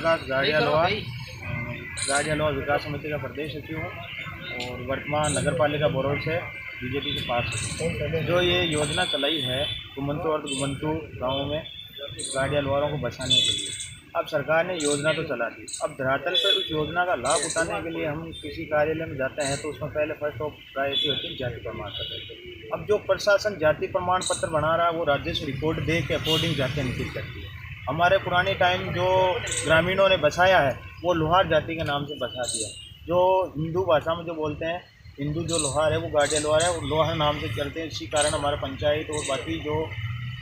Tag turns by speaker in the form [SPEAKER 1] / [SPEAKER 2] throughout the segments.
[SPEAKER 1] प्रकाश गाड़िया लोहार विकास समिति का प्रदेश सचिव हूँ और वर्तमान नगर पालिका बरौल से बीजेपी के पास जो ये योजना चलाई है गुमंतु और गुमंतु गाँव में गाड़िया लोहारों को बचाने के लिए। अब सरकार ने योजना तो चला दी, अब धरातल पर उस योजना का लाभ उठाने के लिए हम किसी कार्यालय में जाते हैं तो उसमें पहले फर्स्ट ऑफ प्रायोरिटी होती है जाति प्रमाण पत्र। अब जो प्रशासन जाति प्रमाण पत्र बना रहा है वो राजस्व रिपोर्ट दे के अकॉर्डिंग जाति अंकित करती है। हमारे पुराने टाइम जो ग्रामीणों ने बसाया है वो लोहार जाति के नाम से बसा दिया। जो हिंदू भाषा में जो बोलते हैं हिंदू जो लोहार है वो गाड़िया लोहार है, वो लोहार नाम से चलते हैं। इसी कारण हमारा पंचायत और बाकी जो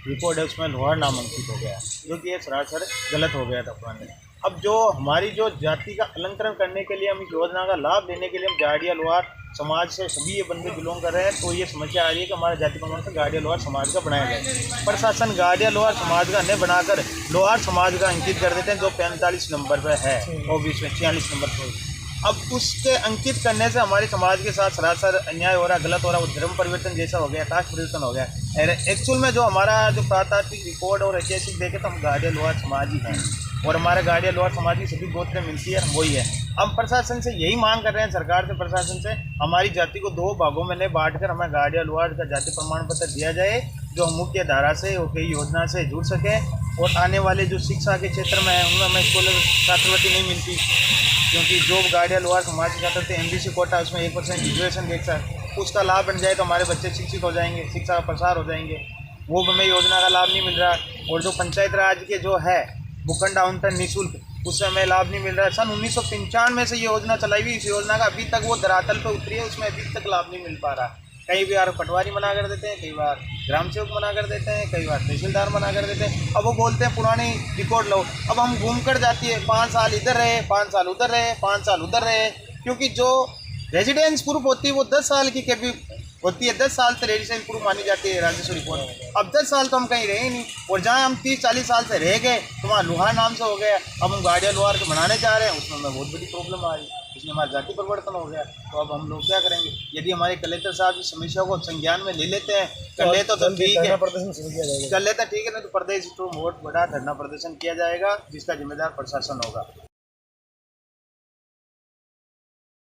[SPEAKER 1] रिपोर्ट है उसमें लोहार नाम अंकित हो गया, जो कि ये सरासर गलत हो गया था पुराने। अब जो हमारी जो जाति का अलंकरण करने के लिए हम इस योजना का लाभ लेने के लिए हम गाड़िया लोहार समाज से सभी ये बंदे बिलोंग कर रहे हैं, तो ये समस्या आ रही है कि हमारा जाति प्रमाण पत्र गाड़िया लोहार समाज का बनाया जाए। प्रशासन गाड़िया लोहार समाज का नहीं बनाकर लोहार समाज का अंकित कर देते हैं, जो 45 नंबर पर है OBC में 46 नंबर पर। अब उसके अंकित करने से हमारे समाज के साथ सरासर अन्याय हो रहा है, गलत हो रहा है। वो धर्म परिवर्तन जैसा हो गया, कास्ट परिवर्तन हो गया। एक्चुअल में जो हमारा जो प्रातात्विक रिकॉर्ड और ऐतिहासिक देखे तो हम गाड़िया लोहार समाज ही हैं और हमारे गाड़िया लोहार समाज की सभी गोत्रें मिलती है, वही है। हम प्रशासन से यही मांग कर रहे हैं, सरकार से प्रशासन से, हमारी जाति को 2 भागों में नहीं बांटकर हमें गाड़िया लोहार का जाति प्रमाण पत्र दिया जाए, जो हम मुख्य धारा से कई योजना से जुड़ सकें और आने वाले जो शिक्षा के क्षेत्र में है उनमें हमें स्कॉलर छात्रवृत्ति नहीं मिलती, क्योंकि जो गाड़िया लोहार समाज के छात्र थे MBC कोटा उसमें 1% रिजर्वेशन देखता है, उसका लाभ बन जाए तो हमारे बच्चे शिक्षित हो जाएंगे, शिक्षा का प्रसार हो जाएंगे। वो हमें योजना का लाभ नहीं मिल रहा। और जो पंचायत राज के जो है भूखंड आवंटन निःशुल्क, उससे हमें लाभ नहीं मिल रहा है। सन 1995 से ये योजना चलाई हुई, इस योजना का अभी तक वो धरातल पर उतरी है, उसमें अभी तक लाभ नहीं मिल पा रहा। कई बार पटवारी मना कर देते हैं, कई बार ग्राम सेवक मना कर देते हैं, कई बार तहसीलदार मना कर देते हैं। अब वो बोलते हैं पुरानी रिकॉर्ड लो। अब हम घूम कर जाती है, 5 साल इधर रहे, 5 साल उधर रहे, 5 साल उधर रहे, क्योंकि जो रेजिडेंस प्रूफ होती है वो 10 साल की कभी होती है, 10 साल से रेजिडेंस प्रूफ मानी जाती है राजस्व रिपोर्ट। अब 10 साल तो हम कहीं रहे ही नहीं, और जहाँ हम 30-40 साल से रह गए तो वहाँ लोहार नाम से हो गया। अब हम गाड़िया लोहार को बनाने जा रहे हैं, उसमें हमें बहुत बड़ी प्रॉब्लम आ रही है, इसमें हमारा जाति परिवर्तन हो गया। तो अब हम लोग क्या करेंगे? यदि हमारे कलेक्टर साहब इस समस्या को संज्ञान में ले लेते हैं, कर ले तो ठीक है, कर लेते ठीक है, नहीं तो प्रदेश तो बहुत बड़ा धरना प्रदर्शन किया जाएगा, जिसका जिम्मेदार प्रशासन होगा।